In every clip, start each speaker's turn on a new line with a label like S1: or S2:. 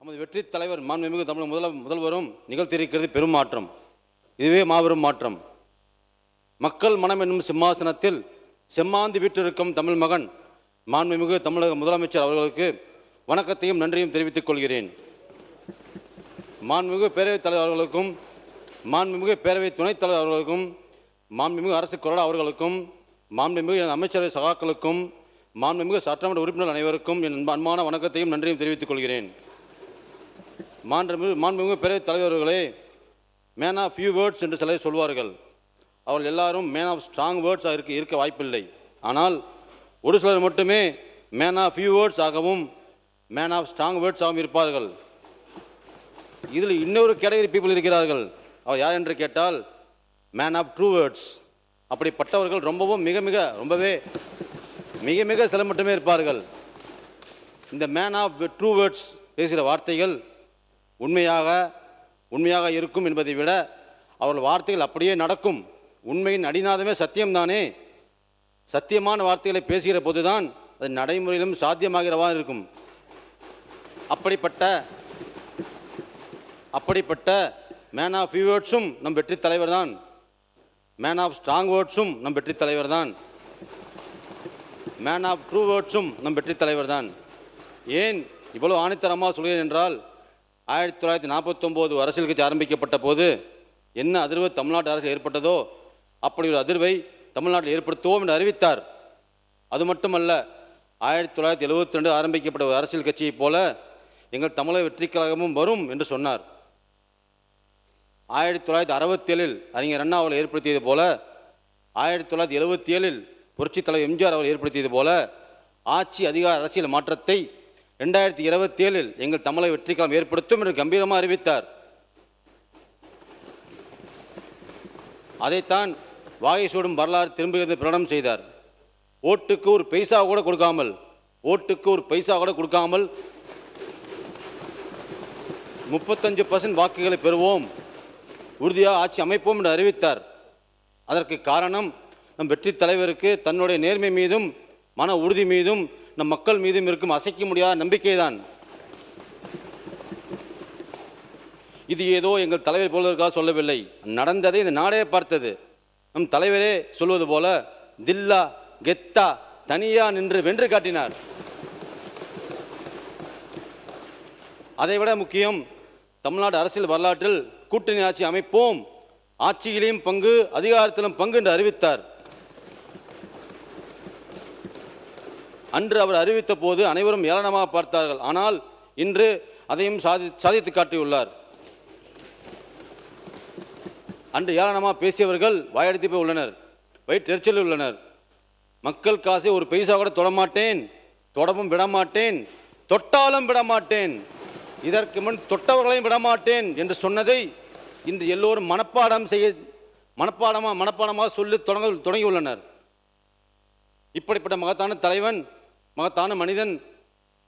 S1: நமது வெற்றி தலைவர் மாண்புமிகு தமிழ் முதல்வரும் நிகழ்த்தியிருக்கிறது பெரும் மாற்றம். இதுவே மாபெரும் மாற்றம். மக்கள் மனம் என்னும் சிம்மாசனத்தில் செம்மாந்து வீற்றிருக்கும் தமிழ் மகன் மாண்புமிகு தமிழக முதலமைச்சர் அவர்களுக்கு வணக்கத்தையும் நன்றியும் தெரிவித்துக் கொள்கிறேன். மாண்புமிகு பேரவைத் தலைவர் அவர்களுக்கும், மாண்புமிகு பேரவை துணைத் தலைவர் அவர்களுக்கும், மாண்புமிகு அரசு கொறடா அவர்களுக்கும், மாண்புமிகு அமைச்சரவை சகாக்களுக்கும், மாண்புமிகு சட்டமன்ற உறுப்பினர் அனைவருக்கும் என் அன்பான வணக்கத்தையும் நன்றியும் தெரிவித்துக் கொள்கிறேன். மாண்புமிகு பேரவைத் தலைவர்களே, மேன் ஆஃப் ஃபியூ வேர்ட்ஸ் என்று சிலர் சொல்வார்கள். அவர்கள் எல்லாரும் மேன் ஆஃப் ஸ்ட்ராங் வேர்ட்ஸ் இருக்க வாய்ப்பில்லை. ஆனால் ஒரு சிலர் மட்டுமே மேன் ஆஃப் ஃபியூ வேர்ட்ஸ் ஆகவும் மேன் ஆஃப் ஸ்ட்ராங் வேர்ட்ஸ் ஆகவும் இருப்பார்கள். இதில் இன்னொரு கேட்டகரி பீப்புள் இருக்கிறார்கள். அவர் யார் என்று கேட்டால் மேன் ஆஃப் ட்ரூ வேர்ட்ஸ். அப்படிப்பட்டவர்கள் ரொம்பவே மிக சில மட்டுமே இருப்பார்கள். இந்த மேன் ஆஃப் ட்ரூ வேர்ட்ஸ் பேசுகிற வார்த்தைகள் உண்மையாக இருக்கும் என்பதை விட அவர்கள் வார்த்தைகள் அப்படியே நடக்கும். உண்மையின் அடிநாதமே சத்தியம்தானே. சத்தியமான வார்த்தைகளை பேசுகிற போதுதான் அது நடைமுறையிலும் சாத்தியமாகிறவா இருக்கும். அப்படிப்பட்ட மேன் ஆஃப் ஃபியூ வேர்ட்ஸும் நம் வெற்றி தலைவர் தான். மேன் ஆஃப் ஸ்ட்ராங் வேர்ட்ஸும் நம் வெற்றி தலைவர் தான். மேன் ஆஃப் ட்ரூ வேர்ட்ஸும் நம் வெற்றி தலைவர் தான். ஏன் இவ்வளோ ஆணித்தரமாக சொல்கிறேன் என்றால், 1949 அரசியல் கட்சி ஆரம்பிக்கப்பட்ட போது என்ன அதிர்வு தமிழ்நாட்டு அரசில் ஏற்பட்டதோ அப்படி ஒரு அதிர்வை தமிழ்நாட்டில் ஏற்படுத்துவோம் என்று அறிவித்தார். அது மட்டுமல்ல, 1972 ஆரம்பிக்கப்பட்ட ஒரு அரசியல் கட்சியைப் போல எங்கள் தமிழக வெற்றி கழகமும் வரும் என்று சொன்னார். 1967 அறிஞர் அண்ணா அவர்கள் ஏற்படுத்தியது போல, 1977 புரட்சித் தலைவர் எம்ஜிஆர் அவர்கள் ஏற்படுத்தியது போல ஆட்சி அதிகார அரசியல் மாற்றத்தை 2027 எங்கள் தமிழக வெற்றி கழகம் ஏற்படுத்தும் என்று கம்பீரமாக அறிவித்தார். அதைத்தான் வாகை சூடும் வரலாறு திரும்பி பிரகடனம் செய்தார். ஓட்டுக்கு ஒரு பைசா கூட கொடுக்காமல் 35% வாக்குகளை பெறுவோம், உறுதியாக ஆட்சி அமைப்போம் என்று அறிவித்தார். அதற்கு காரணம் நம் வெற்றி தலைவருக்கு தன்னுடைய நேர்மை மீதும் மன உறுதி மீதும் நம் மக்கள் மீதும் இருக்கும் அசைக்க முடியாத நம்பிக்கைதான். இது ஏதோ எங்கள் தலைவர் போவதற்காக சொல்லவில்லை, நடந்ததை இந்த நாடே பார்த்தது. நம் தலைவரே சொல்வது போல தில்லா கெத்தா தனியா நின்று வென்று காட்டினார். அதைவிட முக்கியம், தமிழ்நாடு அரசியல் வரலாற்றில் கூட்டணி ஆட்சி அமைப்போம், ஆட்சியிலையும் பங்கு அதிகாரத்திலும் பங்கு என்று அறிவித்தார். அன்று அவர் அறிவித்த போது அனைவரும் ஏளனமாக பார்த்தார்கள். ஆனால் இன்று அதையும் சாதித்து காட்டியுள்ளார். அன்று ஏளனமாக பேசியவர்கள் வாயடித்து போய் உள்ளனர், வயிற்றெரிச்சலில் உள்ளனர். மக்கள் காசை ஒரு பைசா கூட தொடமாட்டேன், தொடவும் விடமாட்டேன், தொட்டாலும் விடமாட்டேன், இதற்கு முன் தொட்டவர்களையும் விடமாட்டேன் என்று சொன்னதை இன்று எல்லோரும் மனப்பாடமாக சொல்லி தொடங்கியுள்ளனர். இப்படிப்பட்ட மகத்தான தலைவன், மகத்தான மனிதன்,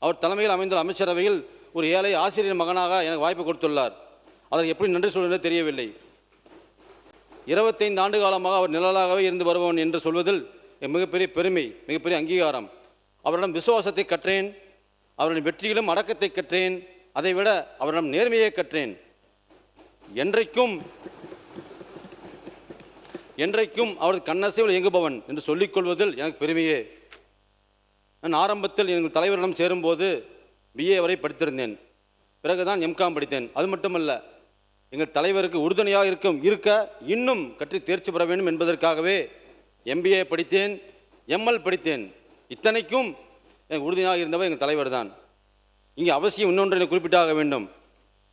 S1: அவர் தலைமையில் அமைந்துள்ள அமைச்சரவையில் ஒரு ஏழை ஆசிரியர் மகனாக எனக்கு வாய்ப்பு கொடுத்துள்ளார். அதற்கு எப்படி நன்றி சொல்வது தெரியவில்லை. 25 ஆண்டு காலமாக அவர் நிழலாகவே இருந்து வருபவன் என்று சொல்வதில் மிகப்பெரிய பெருமை, மிகப்பெரிய அங்கீகாரம். அவரிடம் விசுவாசத்தை கற்றேன், அவரின் வெற்றியிலும் அடக்கத்தை கற்றேன், அதைவிட அவரிடம் நேர்மையை கற்றேன். என்றைக்கும் அவரது கண்ணசைவில் இயங்குபவன் என்று சொல்லிக்கொள்வதில் எனக்கு பெருமையே. நான் ஆரம்பத்தில் எங்கள் தலைவரிடம் சேரும்போது BA வரை படித்திருந்தேன். பிறகுதான் MCOM படித்தேன். அது மட்டுமல்ல, எங்கள் தலைவருக்கு உறுதுணையாக இருக்க இன்னும் கற்று தேர்ச்சி பெற வேண்டும் என்பதற்காகவே MBA படித்தேன், ML படித்தேன். இத்தனைக்கும் எனக்கு உறுதுணையாக இருந்தவர் எங்கள் தலைவர் தான். இங்கே அவசியம் இன்னொன்றை குறிப்பிட்டாக வேண்டும்.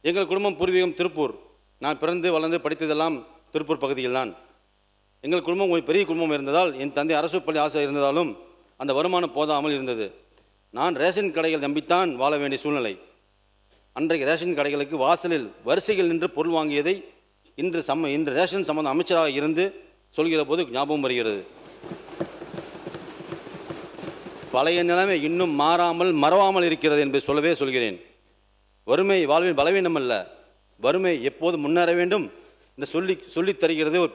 S1: எங்கள் குடும்பம் பூர்வீகம் திருப்பூர். நான் பிறந்து வளர்ந்து படித்ததெல்லாம் திருப்பூர் பகுதியில் தான். எங்கள் குடும்பம் ஒரு பெரிய குடும்பம் இருந்ததால், என் தந்தை அரசு பள்ளி ஆசிரியர் இருந்ததாலும் அந்த வருமானம் போதாமல் இருந்தது. நான் ரேஷன் கடைகள் நம்பித்தான் வாழ வேண்டிய சூழ்நிலை. அன்றைக்கு ரேஷன் கடைகளுக்கு வாசலில் வரிசைகள் நின்று பொருள் வாங்கியதை இன்று ரேஷன் சம்பந்த அமைச்சராக இருந்து சொல்கிற போது ஞாபகம் வருகிறது. பழைய நிலைமை இன்னும் மறவாமல் இருக்கிறது என்பதை சொல்கிறேன். வறுமை வாழ்வின் பலவீனம் அல்ல, வறுமை எப்போது முன்னேற வேண்டும் என்று சொல்லித் தருகிறது ஒரு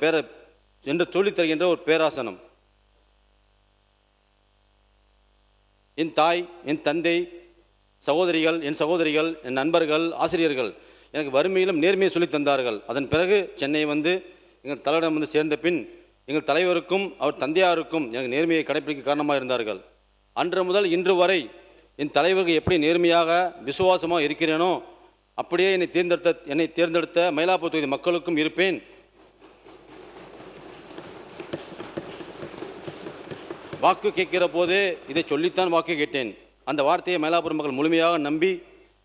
S1: பேராசனம். என் தாய், என் தந்தை, சகோதரிகள், என் நண்பர்கள், ஆசிரியர்கள் எனக்கு வறுமையிலும் நேர்மையை சொல்லி தந்தார்கள். அதன் பிறகு சென்னை வந்து எங்கள் தலைவரிடம் வந்து சேர்ந்த பின் எங்கள் தலைவருக்கும் அவர் தந்தையாருக்கும் எனக்கு நேர்மையை கடைப்பிடிக்க காரணமாக இருந்தார்கள். அன்று முதல் இன்று வரை என் தலைவருக்கு எப்படி நேர்மையாக விசுவாசமாக இருக்கிறேனோ அப்படியே என்னை தேர்ந்தெடுத்த மயிலாப்பூர் தொகுதி மக்களுக்கும் இருப்பேன். வாக்கு கேட்கிற போதே இதை சொல்லித்தான் வாக்கு கேட்டேன். அந்த வார்த்தையை மயிலாப்பூர் மக்கள் முழுமையாக நம்பி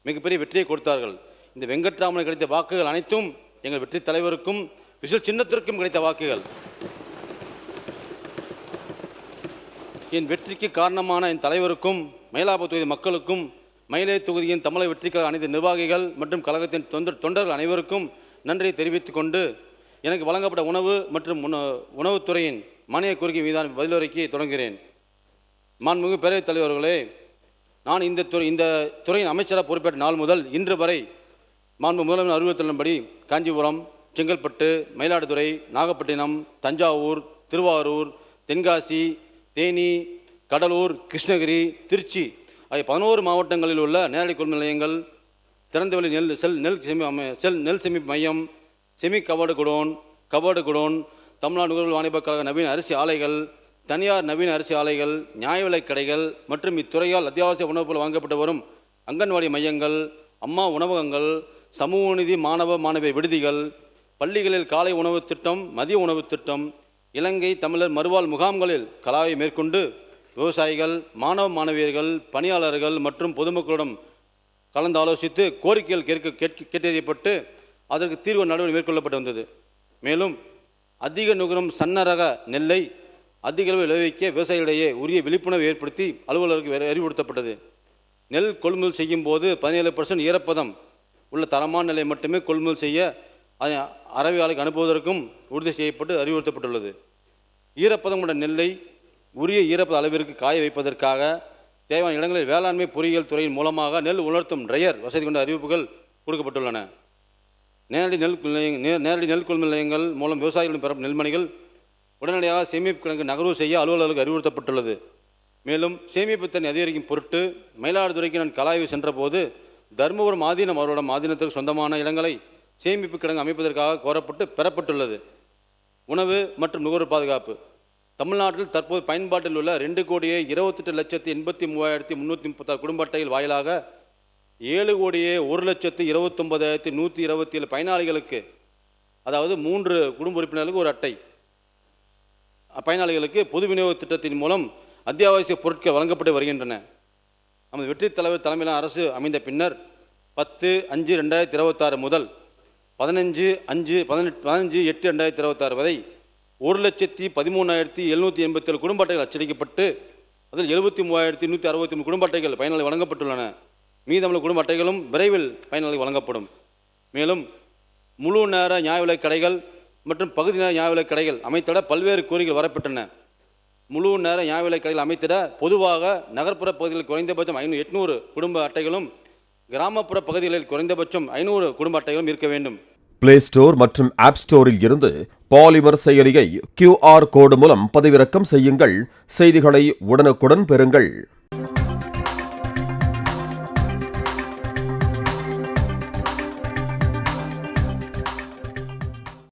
S1: மிகப்பெரிய வெற்றியை கொடுத்தார்கள். இந்த வெங்கட்ராமனுக்கு கிடைத்த வாக்குகள் அனைத்தும் எங்கள் வெற்றி தலைவருக்கும் விசில் சின்னத்திற்கும் கிடைத்த வாக்குகள். என் வெற்றிக்கு காரணமான என் தலைவருக்கும் மயிலாப்பூர் தொகுதி மக்களுக்கும் மயிலை தொகுதியின் தமிழக வெற்றிக்காக அனைத்து நிர்வாகிகள் மற்றும் கழகத்தின் தொண்டர்கள் அனைவருக்கும் நன்றியை தெரிவித்துக் கொண்டு எனக்கு வழங்கப்பட்ட உணவு மற்றும் உணவுத்துறையின் மானிய கோரிக்கை மீதான பதிலுரைக்கு தொடங்குகிறேன். மாண்புமிகு பேரவைத் தலைவர்களே, நான் இந்த துறையின் அமைச்சராக பொறுப்பேற்ற நாள் முதல் இன்று வரை மாண்பு முதல்வர் அறிவுறுத்தலின்படி காஞ்சிபுரம், செங்கல்பட்டு, மயிலாடுதுறை, நாகப்பட்டினம், தஞ்சாவூர், திருவாரூர், தென்காசி, தேனி, கடலூர், கிருஷ்ணகிரி, திருச்சி ஆகிய 11 மாவட்டங்களில் உள்ள நேரடி கொள்முதல் நிலையங்கள், திறந்தவெளி நெல் சேமிப்பு மையம், செமி கபோர்டு குடோன், தமிழ்நாடு நுகர்வோர் வாணிபக் கழக நவீன அரிசி ஆலைகள், தனியார் நவீன அரிசி ஆலைகள், நியாய விலைக் கடைகள் மற்றும் இத்துறையால் அத்தியாவசிய உணவுப் பொருள் வாங்கப்பட்டு வரும் அங்கன்வாடி மையங்கள், அம்மா உணவகங்கள், சமூக நீதி மாணவியர் விடுதிகள், பள்ளிகளில் காலை உணவு திட்டம், மதிய உணவு திட்டம், இலங்கை தமிழர் மறுவாழ் முகாம்களில் கலாவை மேற்கொண்டு விவசாயிகள், மாணவியர்கள், பணியாளர்கள் மற்றும் பொதுமக்களிடம் கலந்து ஆலோசித்து கோரிக்கைகள் கேட்டறியப்பட்டு அதற்கு தீர்வு நடவடிக்கை மேற்கொள்ளப்பட்டு வந்தது. மேலும் அதிக நுகரும் சன்னரக நெல்லை அதிக அளவில் விளைவிக்க விவசாயிகளிடையே உரிய விழிப்புணர்வு ஏற்படுத்தி அலுவலருக்கு அறிவுறுத்தப்பட்டது. நெல் கொள்முதல் செய்யும் போது 17% ஈரப்பதம் உள்ள தரமான நெல்லை மட்டுமே கொள்முதல் செய்ய அதை அரவை ஆலைக்கு அனுப்புவதற்கும் உறுதி செய்யப்பட்டு அறிவுறுத்தப்பட்டுள்ளது. ஈரப்பதம் உள்ள நெல்லை உரிய ஈரப்பத அளவிற்கு காய வைப்பதற்காக தேவையான இடங்களில் வேளாண்மை பொறியியல் துறையின் மூலமாக நெல் உலர்த்தும் ட்ரையர் வசதி கொண்ட அறிவிப்புகள் கொடுக்கப்பட்டுள்ளன. நேரடி நெல் கொள்முதல் நிலையங்கள் மூலம் விவசாயிகளிடம் பெறும் நெல்மணிகள் உடனடியாக சேமிப்பு கணக்கு நகர்வு செய்ய அலுவலர்களுக்கு அறிவுறுத்தப்பட்டுள்ளது. மேலும் சேமிப்பு தன்னை அதிகரிக்கும் பொருட்டு மயிலாடுதுறைக்கு நான் கலாய்வு சென்றபோது தருமபுரம் ஆதீனம் அவரோட ஆதீனத்திற்கு சொந்தமான இடங்களை சேமிப்பு கிடங்கு அமைப்பதற்காக கோரப்பட்டு பெறப்பட்டுள்ளது. உணவு மற்றும் நுகர்வோர் பாதுகாப்பு தமிழ்நாட்டில் தற்போது பயன்பாட்டில் உள்ள 2,28,83,336 குடும்ப அட்டைகள் வாயிலாக 7,01,29,127 பயனாளிகளுக்கு, அதாவது 3 குடும்ப உறுப்பினர்களுக்கு ஒரு அட்டை பயனாளிகளுக்கு பொது விநியோக திட்டத்தின் மூலம் அத்தியாவசிய பொருட்கள் வழங்கப்பட்டு வருகின்றன. நமது வெற்றி தலைவர் தலைமையிலான அரசு அமைந்த பின்னர் 10/5/2026 முதல் 15/8/2026 வரை 1,13,787 குடும்ப அட்டைகள் அச்சடிக்கப்பட்டு அதில் 73,163 குடும்ப அட்டைகள் பயனாளி வழங்கப்பட்டுள்ளன. மீதமுள்ள குடும்ப அட்டைகளும் விரைவில் பயனாளிகள் வழங்கப்படும். மேலும் முழு நேர நியாய விலைக் கடைகள் மற்றும் பகுதி நேர நியாய விலைக் கடைகள் அமைத்திட பல்வேறு கோரிக்கைகள் வரப்பட்டன. முழு நேர நியாய விலைக் கடைகள் அமைத்திட பொதுவாக நகர்ப்புற பகுதிகளில் குறைந்தபட்சம் 800 குடும்ப அட்டைகளும், கிராமப்புற பகுதிகளில் குறைந்தபட்சம் 500 குடும்ப அட்டைகளும் இருக்க வேண்டும்.
S2: பிளே ஸ்டோர் மற்றும் ஆப் ஸ்டோரில் இருந்து பாலிமர் செயலியை QR கோடு மூலம் பதிவிறக்கம் செய்யுங்கள். செய்திகளை உடனுக்குடன் பெறுங்கள்.